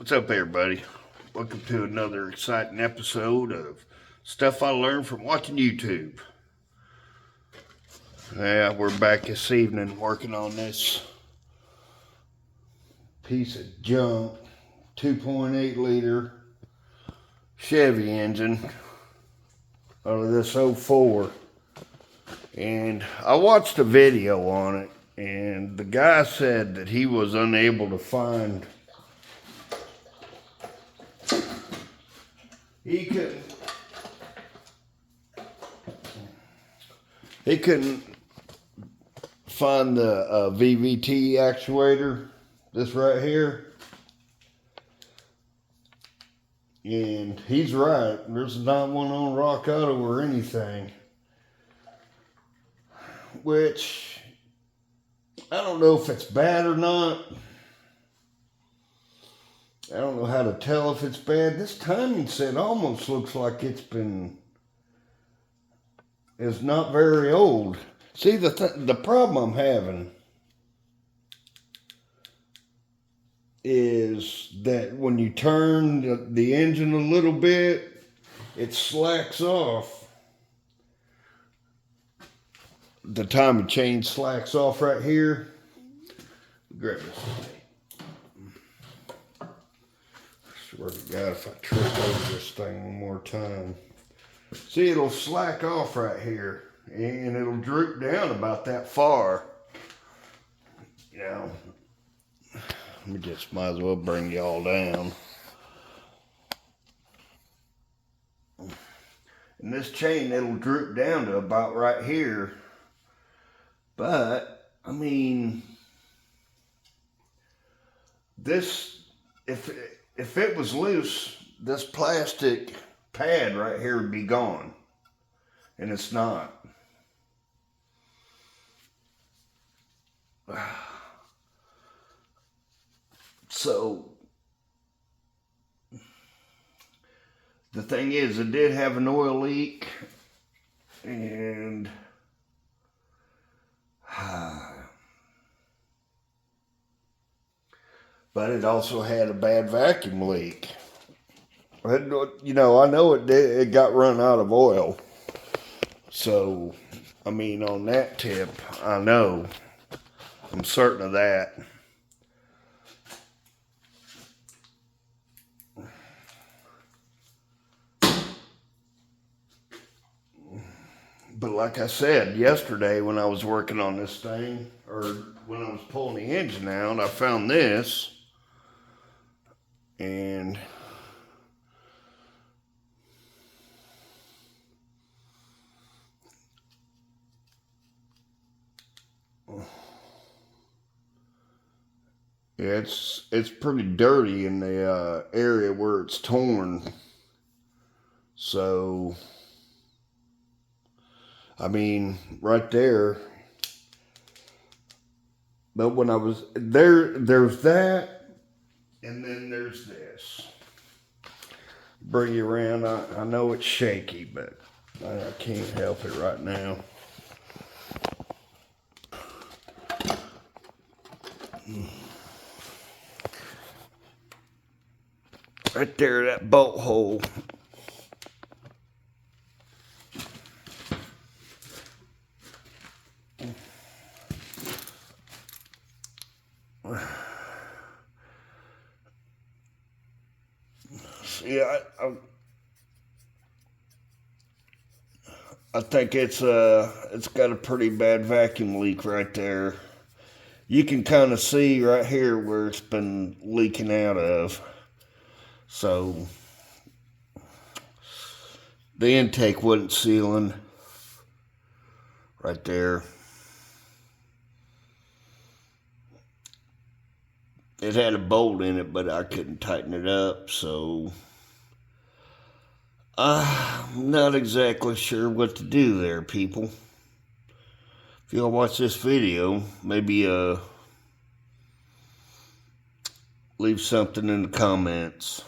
What's up, everybody? Welcome to another exciting episode of stuff I learned from watching YouTube. Yeah, we're back this evening working on this piece of junk 2.8 liter Chevy engine out of this '04. And I watched a video on it, and the guy said that he was unable to find He couldn't find the VVT actuator, this right here. And he's right. There's not one on Rock Auto or anything. Which, I don't know if it's bad or not. I don't know how to tell if it's bad. This timing set almost looks like it's not very old. See, the problem I'm having is that when you turn the engine a little bit, it slacks off. The timing chain slacks off right here. Grab this. Swear to God, if I trip over this thing one more time. See, it'll slack off right here, and it'll droop down about that far. You know, we just might as well bring y'all down. And this chain, it'll droop down to about right here. But, I mean, this, if it was loose, this plastic pad right here would be gone. And it's not. So, the thing is, it did have an oil leak. And but it also had a bad vacuum leak. You know, I know it got run out of oil. So, I mean, on that tip, I know. I'm certain of that. But like I said, yesterday when I was working on this thing, or when I was pulling the engine out, I found this. And yeah, it's pretty dirty in the area where it's torn. So, I mean, right there. But when I was there's that. And then there's this. Bring you around. I know it's shaky, but I can't help it right now. Right there, that bolt hole. Yeah, I think it's got a pretty bad vacuum leak right there. You can kind of see right here where it's been leaking out of. So the intake wasn't sealing right there. It had a bolt in it, but I couldn't tighten it up, so I'm not exactly sure what to do there, people. If y'all watch this video, maybe leave something in the comments.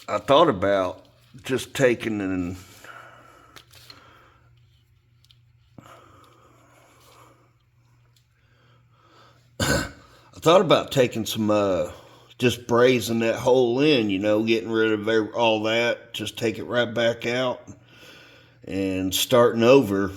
I thought about just taking and thought about taking some, just brazing that hole in, you know, getting rid of all that, just take it right back out and starting over.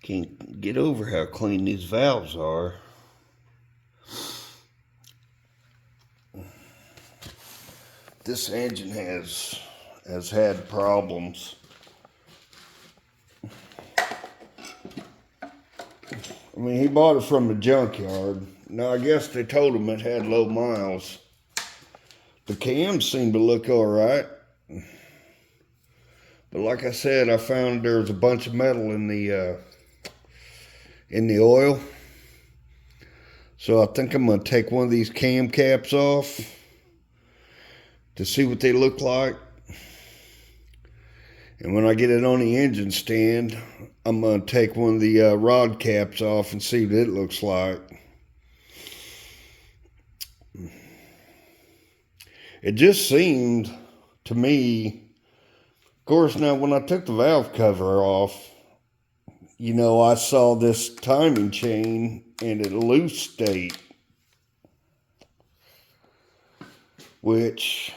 Can't get over how clean these valves are. This engine has had problems. I mean, he bought it from the junkyard. Now, I guess they told him it had low miles. The cams seem to look all right. But like I said, I found there's a bunch of metal in the oil. So I think I'm going to take one of these cam caps off to see what they look like. And when I get it on the engine stand, I'm going to take one of the rod caps off and see what it looks like. It just seemed to me, of course, now when I took the valve cover off, you know, I saw this timing chain in a loose state, which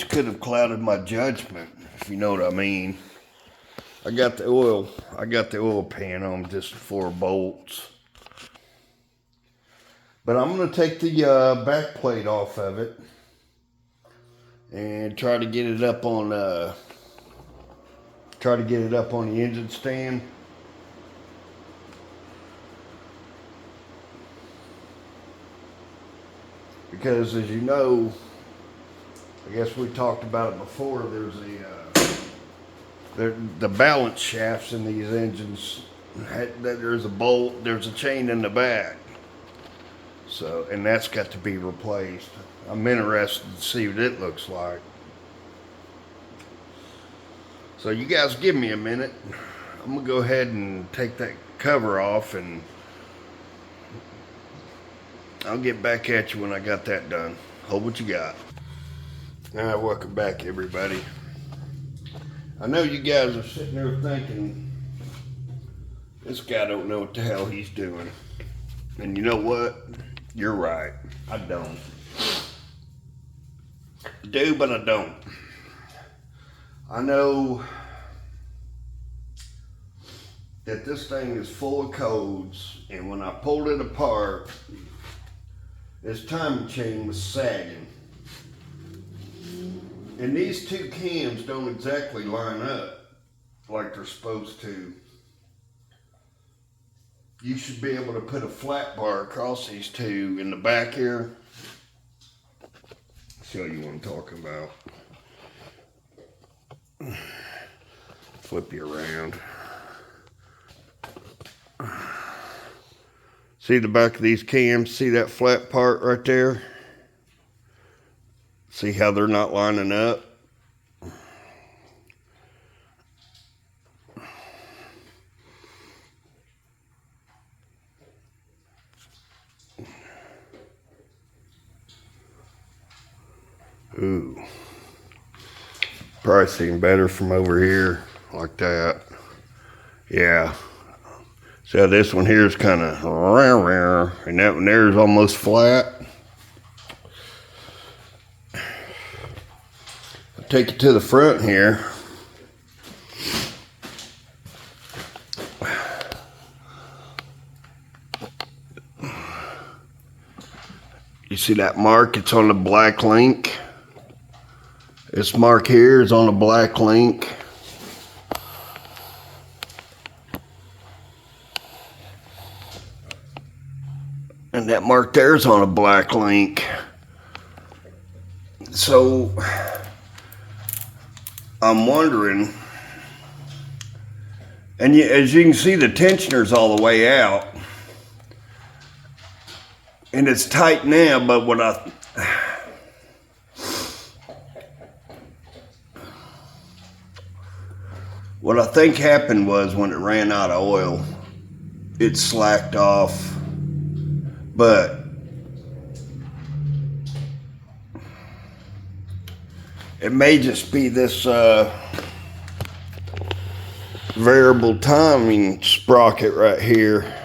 could have clouded my judgment, if you know what I mean. I got the oil pan on just 4 bolts. But I'm going to take the back plate off of it and try to get it up on the engine stand. Because as you know, I guess we talked about it before, there's the balance shafts in these engines, there's a bolt, there's a chain in the back. So, and that's got to be replaced. I'm interested to see what it looks like. So you guys give me a minute. I'm gonna go ahead and take that cover off and I'll get back at you when I got that done. Hold what you got. All right, welcome back everybody. I know you guys are sitting there thinking, this guy don't know what the hell he's doing. And you know what? You're right. I don't. I do, but I don't. I know that this thing is full of codes, and when I pulled it apart, this timing chain was sagging. And these 2 cams don't exactly line up like they're supposed to. You should be able to put a flat bar across these 2 in the back here. Show you what I'm talking about. Flip you around. See the back of these cams? See that flat part right there? See how they're not lining up? Ooh. Probably seem better from over here, like that. Yeah. So this one here is kind of, and that one there is almost flat. I'll take it to the front here. You see that mark? It's on the black link. This mark here is on the black link. And that mark there is on a black link. So, I'm wondering, and as you can see, the tensioner's all the way out. And it's tight now, but what What I think happened was when it ran out of oil, it slacked off, but it may just be this variable timing sprocket right here.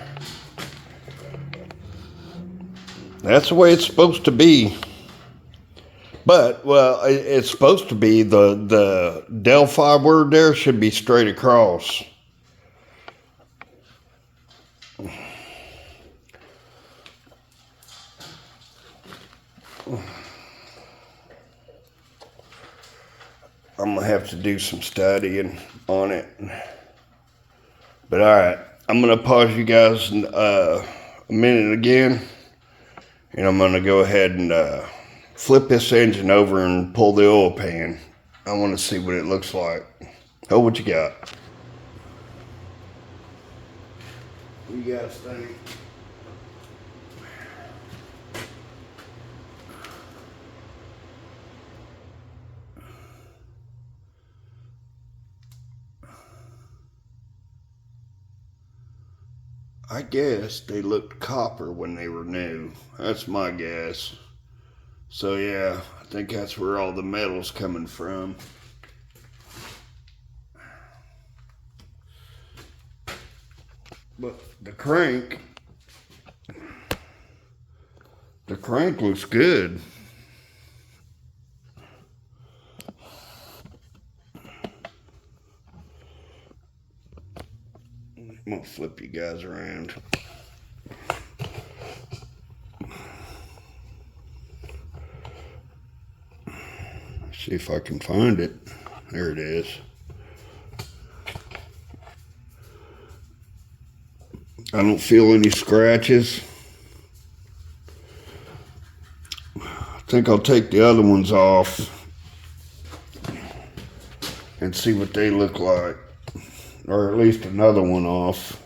That's the way it's supposed to be. But, well, it's supposed to be the Delphi word there should be straight across. I'm going to have to do some studying on it. But, all right, I'm going to pause you guys a minute again. And I'm going to go ahead and flip this engine over and pull the oil pan. I want to see what it looks like. Oh, what you got? What do you guys think? I guess they looked copper when they were new. That's my guess. So yeah, I think that's where all the metal's coming from. But the crank looks good. I'm gonna flip you guys around. See if I can find it. There it is. I don't feel any scratches. I think I'll take the other ones off and see what they look like. Or at least another one off.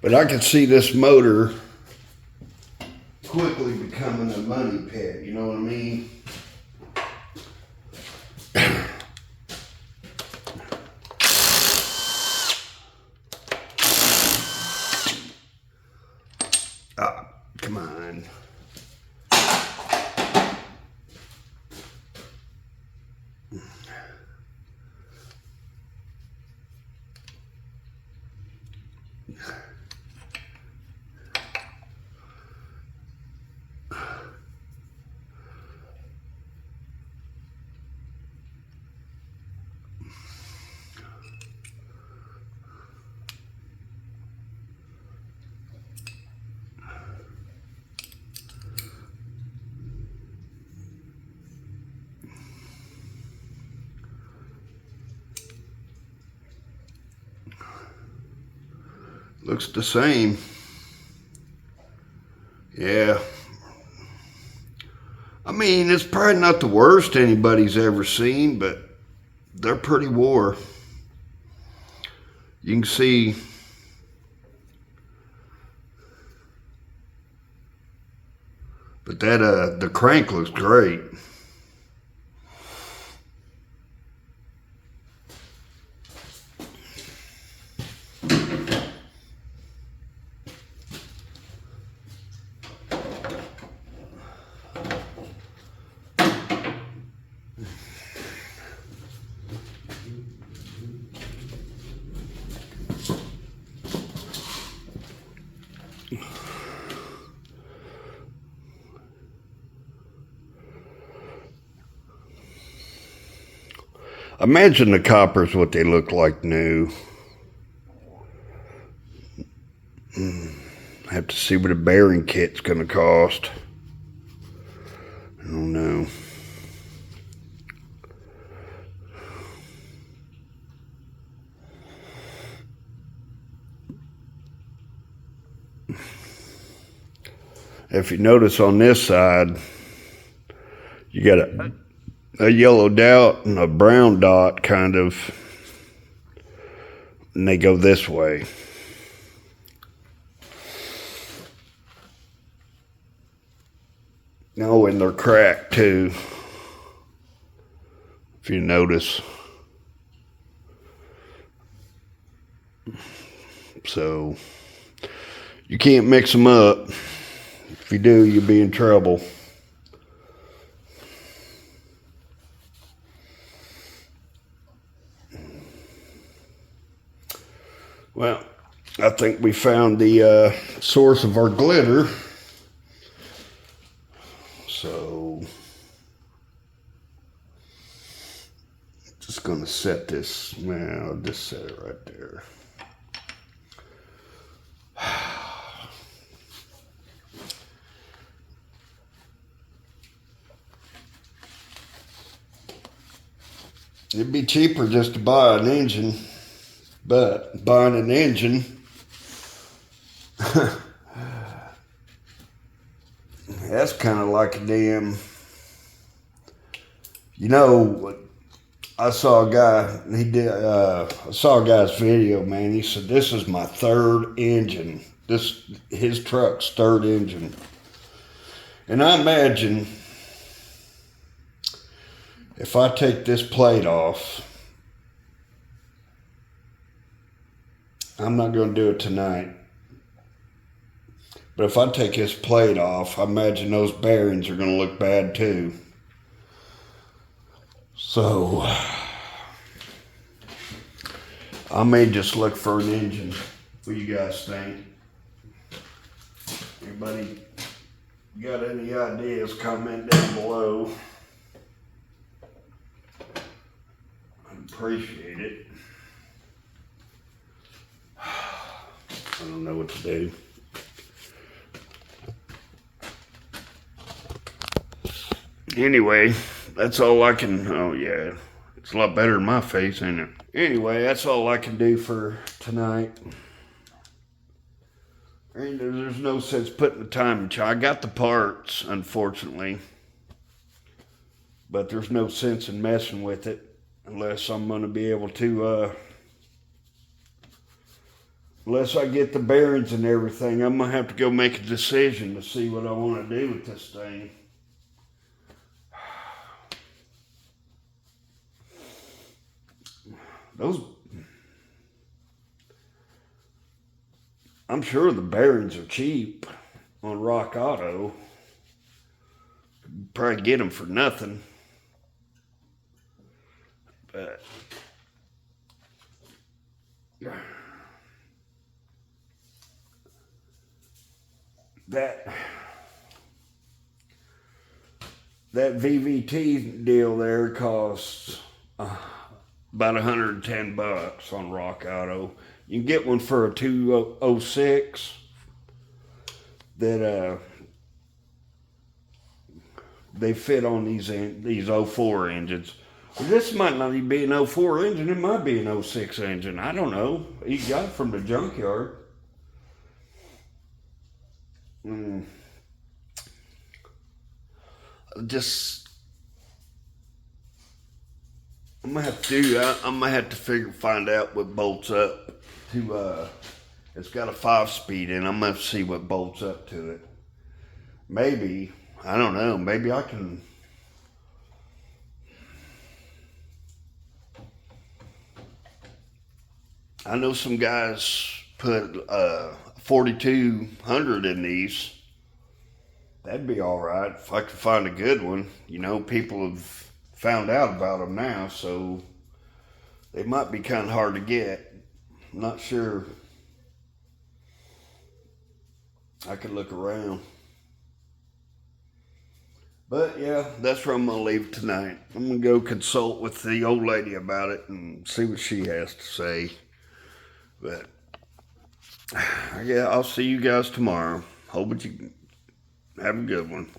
But I can see this motor quickly becoming a money pit, you know what I mean? Ah, come on. Looks the same. Yeah. I mean, it's probably not the worst anybody's ever seen, but they're pretty wore. You can see but that the crank looks great. Imagine the coppers, what they look like new. Have to see what a bearing kit's gonna cost. I don't know. If you notice on this side, you got a yellow dot and a brown dot kind of and they go this way. Oh, and they're cracked too, if you notice. So you can't mix them up. If you do, you'll be in trouble. Well, I think we found the source of our glitter. So, just gonna set this, man, I'll just set it right there. It'd be cheaper just to buy an engine, but buying an engine, that's kind of like a damn, you know, I saw a guy, I saw a guy's video, man. He said, this is my third engine. His truck's third engine. And I imagine if I take this plate off, I'm not going to do it tonight, but if I take this plate off, I imagine those bearings are going to look bad too. So I may just look for an engine. What do you guys think? Anybody got any ideas? Comment down below. I'd appreciate it. I don't know what to do. Anyway, that's all I can, oh yeah, it's a lot better than my face, ain't it? Anyway, that's all I can do for tonight. And there's no sense putting the time in. I got the parts, unfortunately, but there's no sense in messing with it unless I'm going to be able to, unless I get the bearings and everything. I'm going to have to go make a decision to see what I want to do with this thing. I'm sure the bearings are cheap on Rock Auto. Probably get them for nothing. But that VVT deal there costs about $110 on Rock Auto. You can get one for a 206 that they fit on these 04 engines. Well, this might not even be an 04 engine. It might be an 06 engine. I don't know. He got it from the junkyard. I'm gonna have to I'm gonna have to find out what bolts up to it's got a 5-speed in. I'm gonna have to see what bolts up to it. Maybe, I don't know, maybe I can I know some guys put 4200 in these. That'd be all right if I could find a good one. You know, people have found out about them now, so they might be kind of hard to get. I'm not sure. I could look around. But yeah, that's where I'm gonna leave tonight. I'm gonna go consult with the old lady about it and see what she has to say. But yeah, I'll see you guys tomorrow. Hope you have a good one.